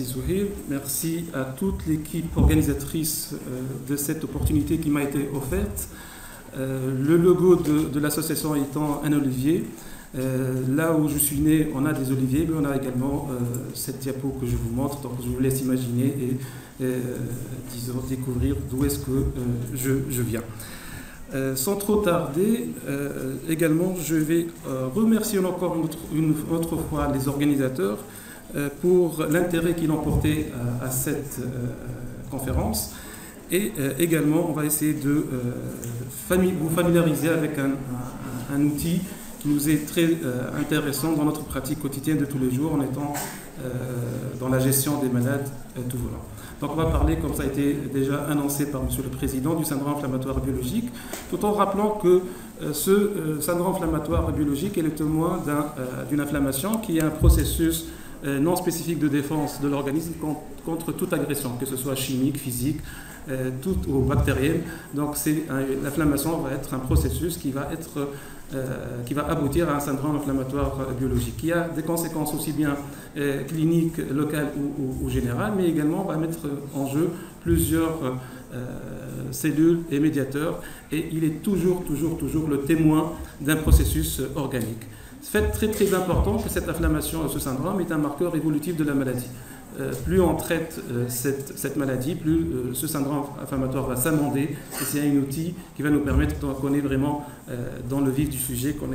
Zouhir. Merci à toute l'équipe organisatrice de cette opportunité qui m'a été offerte. Le logo de l'association étant un olivier. Là où je suis né, on a des oliviers, mais on a également cette diapo que je vous montre. Donc je vous laisse imaginer et disons, découvrir d'où est-ce que je viens. Sans trop tarder, également, je vais remercier encore une autre fois les organisateurs pour l'intérêt qu'ils ont porté à cette conférence. Et également, on va essayer de vous familiariser avec un outil qui nous est très intéressant dans notre pratique quotidienne de tous les jours en étant dans la gestion des malades tout volant. Donc on va parler, comme ça a été déjà annoncé par Monsieur le Président, du syndrome inflammatoire biologique, tout en rappelant que ce syndrome inflammatoire biologique est le témoin d'une inflammation qui est un processus non spécifique de défense de l'organisme contre toute agression, que ce soit chimique, physique, ou bactérienne. Donc l'inflammation va être un processus qui va aboutir à un syndrome inflammatoire biologique, qui a des conséquences aussi bien cliniques, locales ou générales, mais également va mettre en jeu plusieurs cellules et médiateurs, et il est toujours le témoin d'un processus organique. C'est très très important que cette inflammation, ce syndrome, est un marqueur évolutif de la maladie. Plus on traite cette maladie, plus ce syndrome inflammatoire va s'amender, et c'est un outil qui va nous permettre qu'on est vraiment dans le vif du sujet, qu'on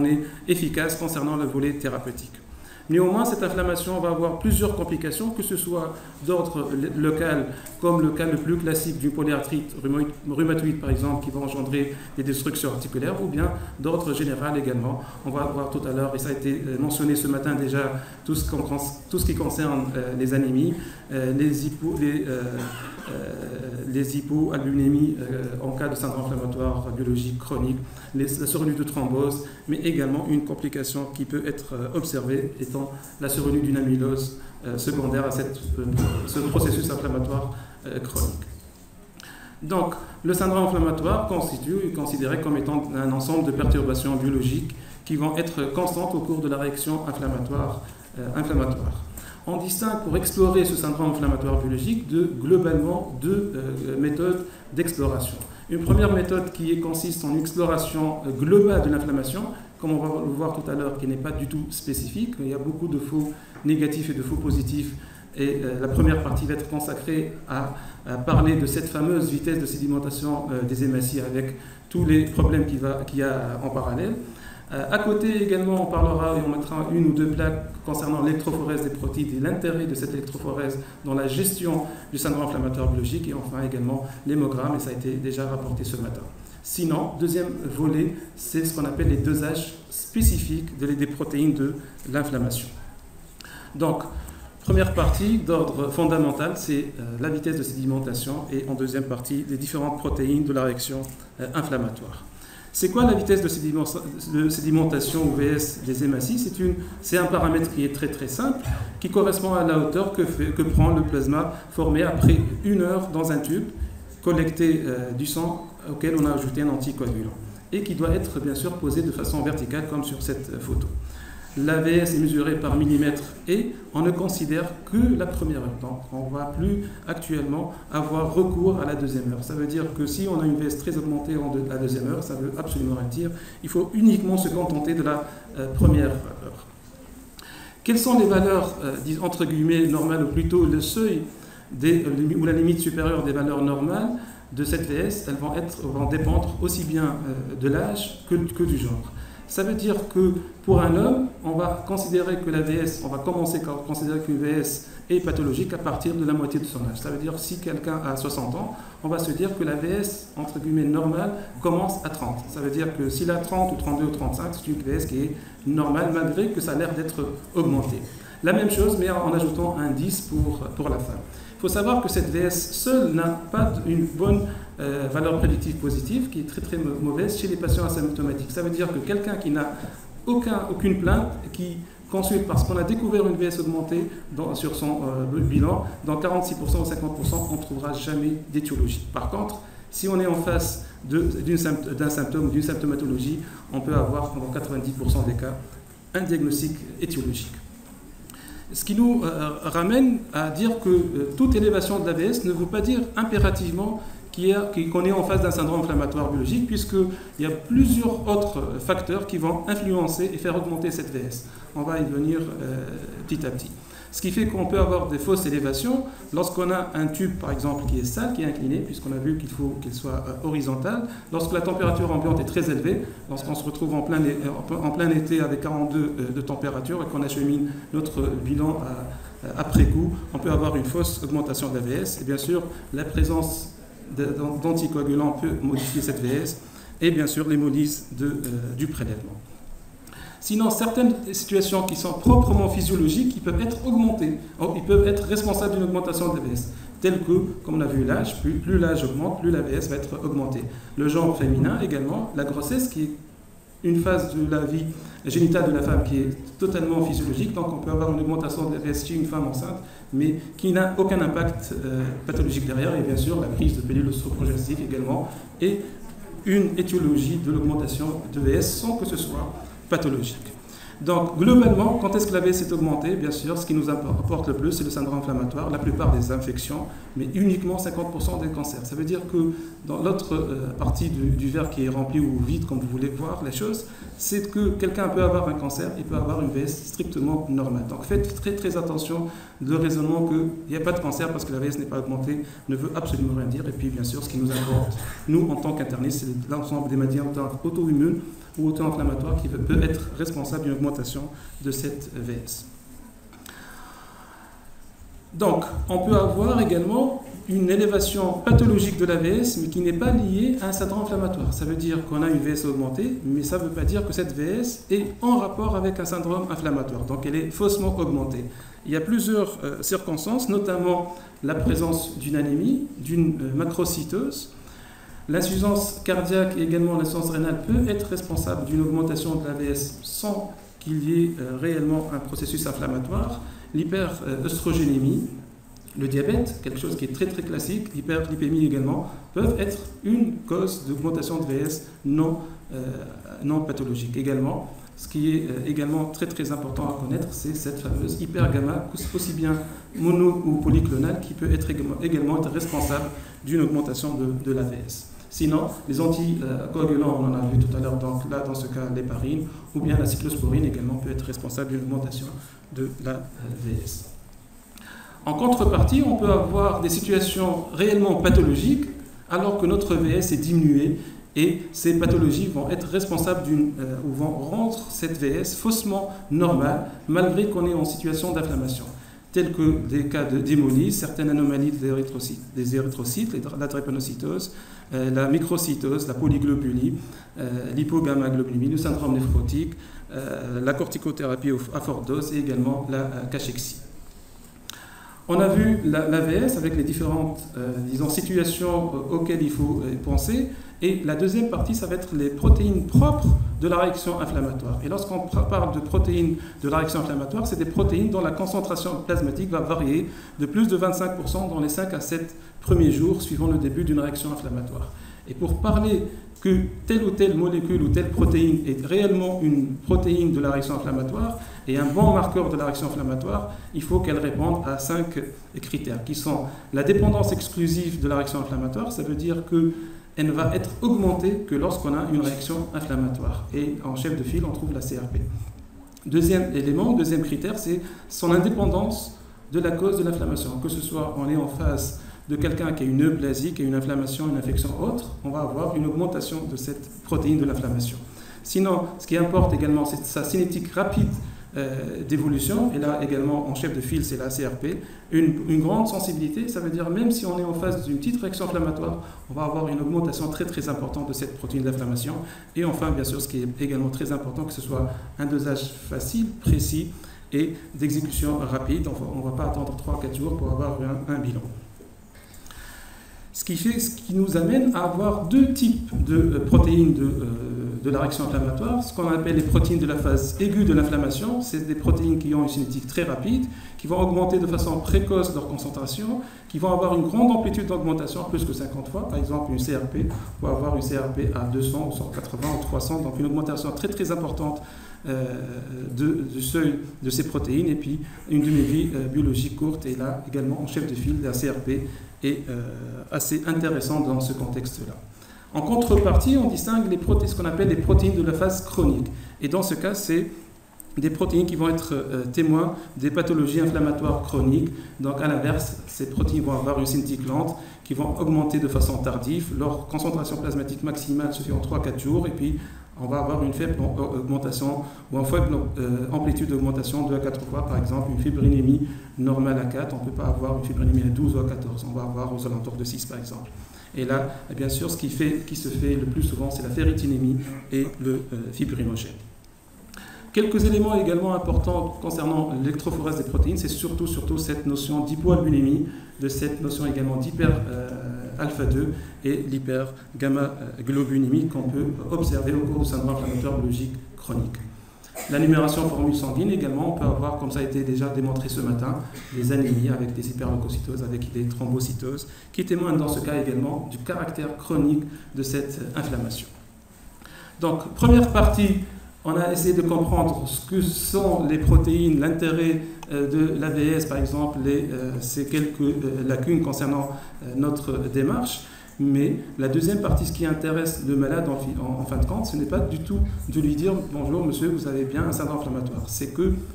est efficace concernant le volet thérapeutique. Néanmoins, cette inflammation va avoir plusieurs complications, que ce soit d'ordre local, comme le cas le plus classique d'une polyarthrite rhumatoïde par exemple, qui va engendrer des destructions articulaires, ou bien d'ordre général également. On va voir tout à l'heure, et ça a été mentionné ce matin déjà, tout ce qui concerne les anémies, les hypoalbuminémies en cas de syndrome inflammatoire biologique chronique, la survenue de thrombose, mais également une complication qui peut être observée étant la survenue d'une amylose secondaire à ce processus inflammatoire chronique. Donc, le syndrome inflammatoire est considéré comme étant un ensemble de perturbations biologiques qui vont être constantes au cours de la réaction inflammatoire. On distingue, pour explorer ce syndrome inflammatoire biologique, globalement deux méthodes d'exploration. Une première méthode qui consiste en une exploration globale de l'inflammation, comme on va le voir tout à l'heure, qui n'est pas du tout spécifique. Il y a beaucoup de faux négatifs et de faux positifs. Et la première partie va être consacrée à parler de cette fameuse vitesse de sédimentation des hématies avec tous les problèmes qu'il y a en parallèle. À côté également, on parlera et on mettra une ou deux plaques concernant l'électrophorèse des protéines et l'intérêt de cette électrophorèse dans la gestion du syndrome inflammatoire biologique, et enfin également l'hémogramme, et ça a été déjà rapporté ce matin. Sinon, deuxième volet, c'est ce qu'on appelle les dosages spécifiques des protéines de l'inflammation. Donc, première partie d'ordre fondamental, c'est la vitesse de sédimentation, et en deuxième partie, les différentes protéines de la réaction inflammatoire. C'est quoi la vitesse de sédimentation ou VS des hématies? C'est un paramètre qui est très très simple, qui correspond à la hauteur que prend le plasma formé après 1 heure dans un tube collecté du sang auquel on a ajouté un anticoagulant, et qui doit être bien sûr posé de façon verticale comme sur cette photo. L'AVS est mesuré par millimètre et on ne considère que la première heure. Donc on ne va plus actuellement avoir recours à la deuxième heure. Ça veut dire que si on a une VS très augmentée en la deuxième heure, ça veut absolument rien dire. Il faut uniquement se contenter de la première heure. Quelles sont les valeurs, entre guillemets, normales, ou plutôt le seuil ou la limite supérieure des valeurs normales de cette VS? Elles vont dépendre aussi bien de l'âge que du genre. Ça veut dire que pour un homme, on va considérer que la VS, on va commencer à considérer qu'une VS est pathologique à partir de la moitié de son âge. Ça veut dire que si quelqu'un a 60 ans, on va se dire que la VS, entre guillemets, normale, commence à 30. Ça veut dire que s'il a 30 ou 32 ou 35, c'est une VS qui est normale, malgré que ça a l'air d'être augmenté. La même chose, mais en ajoutant un 10 pour la femme. Il faut savoir que cette VS seule n'a pas une bonne valeur prédictive positive, qui est très très mauvaise chez les patients asymptomatiques. Ça veut dire que quelqu'un qui n'a aucune plainte, qui consulte parce qu'on a découvert une VS augmentée sur son bilan, dans 46% ou 50%, on ne trouvera jamais d'étiologie. Par contre, si on est en face d'un symptôme ou d'une symptomatologie, on peut avoir, dans 90% des cas, un diagnostic étiologique. Ce qui nous ramène à dire que toute élévation de l'AVS ne veut pas dire impérativement qu'on est en face d'un syndrome inflammatoire biologique, puisqu'il y a plusieurs autres facteurs qui vont influencer et faire augmenter cette VS. On va y venir petit à petit. Ce qui fait qu'on peut avoir des fausses élévations lorsqu'on a un tube, par exemple, qui est sale, qui est incliné, puisqu'on a vu qu'il faut qu'il soit horizontal. Lorsque la température ambiante est très élevée, lorsqu'on se retrouve en plein été avec 42 de température et qu'on achemine notre bilan après coup, on peut avoir une fausse augmentation de la VS. Et bien sûr, la présence d'anticoagulants peut modifier cette VS et bien sûr l'hémolyse du prélèvement. Sinon, certaines situations qui sont proprement physiologiques, ils peuvent être augmentées, ils peuvent être responsables d'une augmentation de la VS, telles que, comme on a vu l'âge, plus l'âge augmente, plus la VS va être augmentée. Le genre féminin également, la grossesse qui est une phase de la vie génitale de la femme qui est totalement physiologique, donc on peut avoir une augmentation de la VS chez une femme enceinte, mais qui n'a aucun impact pathologique derrière, et bien sûr la prise de pilules oestroprogestatives également, et une étiologie de l'augmentation de VS sans que ce soit pathologique. Donc, globalement, quand est-ce que la VS est augmentée? Bien sûr, ce qui nous importe le plus, c'est le syndrome inflammatoire, la plupart des infections, mais uniquement 50% des cancers. Ça veut dire que dans l'autre partie du verre qui est rempli ou vide, comme vous voulez voir les choses, c'est que quelqu'un peut avoir un cancer, il peut avoir une VS strictement normale. Donc, faites très très attention. Le raisonnement qu'il n'y a pas de cancer parce que la VS n'est pas augmentée ne veut absolument rien dire. Et puis, bien sûr, ce qui nous importe, nous, en tant qu'internistes, c'est l'ensemble des maladies auto-immunes ou auto-inflammatoires qui peut être responsable d'une augmentation de cette VS. Donc, on peut avoir également une élévation pathologique de la VS, mais qui n'est pas liée à un syndrome inflammatoire. Ça veut dire qu'on a une VS augmentée, mais ça ne veut pas dire que cette VS est en rapport avec un syndrome inflammatoire. Donc, elle est faussement augmentée. Il y a plusieurs circonstances, notamment la présence d'une anémie, d'une macrocytose. L'insuffisance cardiaque et également l'insuffisance rénale peut être responsable d'une augmentation de l'AVS sans qu'il y ait réellement un processus inflammatoire. L'hyperœstrogénémie, le diabète, quelque chose qui est très très classique, l'hyperlipémie également, peuvent être une cause d'augmentation de VS non pathologique. Également, ce qui est également très très important à connaître, c'est cette fameuse hypergamma, aussi bien mono ou polyclonale, qui peut être également être responsable d'une augmentation de l'AVS. Sinon, les anticoagulants, on en a vu tout à l'heure, donc là, dans ce cas, l'héparine, ou bien la cyclosporine également peut être responsable d'une augmentation de la VS. En contrepartie, on peut avoir des situations réellement pathologiques, alors que notre VS est diminuée, et ces pathologies vont être responsables ou vont rendre cette VS faussement normale, malgré qu'on est en situation d'inflammation, tels que des cas d'hémolyse, certaines anomalies des érythrocytes, la drépanocytose, la microcytose, la polyglobulie, l'hypogammaglobulinémie, le syndrome néphrotique, la corticothérapie à forte dose et également la cachexie. On a vu l'AVS avec les différentes situations auxquelles il faut penser. Et la deuxième partie, ça va être les protéines propres de la réaction inflammatoire. Et lorsqu'on parle de protéines de la réaction inflammatoire, c'est des protéines dont la concentration plasmatique va varier de plus de 25% dans les 5 à 7 premiers jours suivant le début d'une réaction inflammatoire. Et pour parler que telle ou telle molécule ou telle protéine est réellement une protéine de la réaction inflammatoire et un bon marqueur de la réaction inflammatoire, il faut qu'elle réponde à 5 critères qui sont la dépendance exclusive de la réaction inflammatoire, ça veut dire qu'elle ne va être augmentée que lorsqu'on a une réaction inflammatoire. Et en chef de file, on trouve la CRP. Deuxième élément, deuxième critère, c'est son indépendance de la cause de l'inflammation. Que ce soit on est en face de quelqu'un qui a une eublasie, qui a une inflammation, une infection autre, on va avoir une augmentation de cette protéine de l'inflammation. Sinon, ce qui importe également, c'est sa cinétique rapide d'évolution, et là également en chef de file, c'est la CRP, une grande sensibilité, ça veut dire même si on est en face d'une petite réaction inflammatoire, on va avoir une augmentation très très importante de cette protéine d'inflammation. Et enfin, bien sûr, ce qui est également très important, que ce soit un dosage facile, précis et d'exécution rapide. On ne va pas attendre 3-4 jours pour avoir un bilan. Ce qui nous amène à avoir deux types de protéines de la réaction inflammatoire, ce qu'on appelle les protéines de la phase aiguë de l'inflammation. C'est des protéines qui ont une cinétique très rapide, qui vont augmenter de façon précoce leur concentration, qui vont avoir une grande amplitude d'augmentation, plus que 50 fois. Par exemple, une CRP peut avoir une CRP à 200, ou 180 ou 300, donc une augmentation très très importante du seuil de ces protéines et puis une demi-vie biologique courte. Et là, également, en chef de file, la CRP est assez intéressant dans ce contexte-là. En contrepartie, on distingue ce qu'on appelle les protéines de la phase chronique. Et dans ce cas, c'est des protéines qui vont être témoins des pathologies inflammatoires chroniques. Donc, à l'inverse, ces protéines vont avoir une synthétique lente qui vont augmenter de façon tardive. Leur concentration plasmatique maximale se fait en 3-4 jours. Et puis, on va avoir une faible augmentation ou une faible amplitude d'augmentation 2 à 4 fois. Par exemple, une fibrinémie normale à 4, on ne peut pas avoir une fibrinémie à 12 ou à 14. On va avoir aux alentours de 6, par exemple. Et là, bien sûr, ce qui se fait le plus souvent, c'est la ferritinémie et le fibrinogène. Quelques éléments également importants concernant l'électrophorèse des protéines, c'est surtout cette notion d'hypoalbuminémie, de cette notion également d'hyper-alpha-2 et l'hyper-gamma-globulinémie qu'on peut observer au cours du syndrome inflammatoire biologique chronique. La numération en formule sanguine également, on peut avoir, comme ça a été déjà démontré ce matin, des anémies avec des hyperleucocytoses, avec des thrombocytoses, qui témoignent dans ce cas également du caractère chronique de cette inflammation. Donc, première partie, on a essayé de comprendre ce que sont les protéines, l'intérêt de l'AVS, par exemple, ces quelques lacunes concernant notre démarche. Mais la deuxième partie, ce qui intéresse le malade en fin de compte, ce n'est pas du tout de lui dire « Bonjour monsieur, vous avez bien un syndrome inflammatoire ». C'est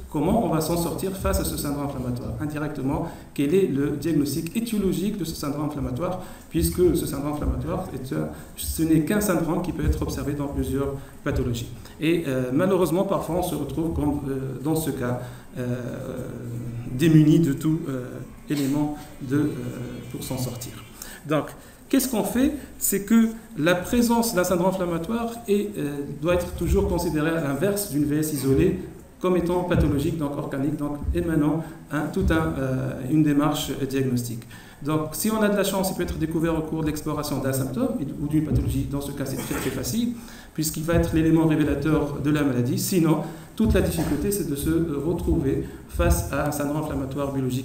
comment on va s'en sortir face à ce syndrome inflammatoire. Indirectement, quel est le diagnostic étiologique de ce syndrome inflammatoire, puisque ce syndrome inflammatoire, ce n'est qu'un syndrome qui peut être observé dans plusieurs pathologies. Et malheureusement, parfois, on se retrouve dans ce cas démuni de tout élément pour s'en sortir. Donc, qu'est-ce qu'on fait? C'est que la présence d'un syndrome inflammatoire doit être toujours considérée à l'inverse d'une VS isolée comme étant pathologique, donc organique, donc émanant une démarche diagnostique. Donc, si on a de la chance, il peut être découvert au cours de l'exploration d'un symptôme ou d'une pathologie. Dans ce cas, c'est très très facile, puisqu'il va être l'élément révélateur de la maladie. Sinon, toute la difficulté, c'est de se retrouver face à un syndrome inflammatoire biologique.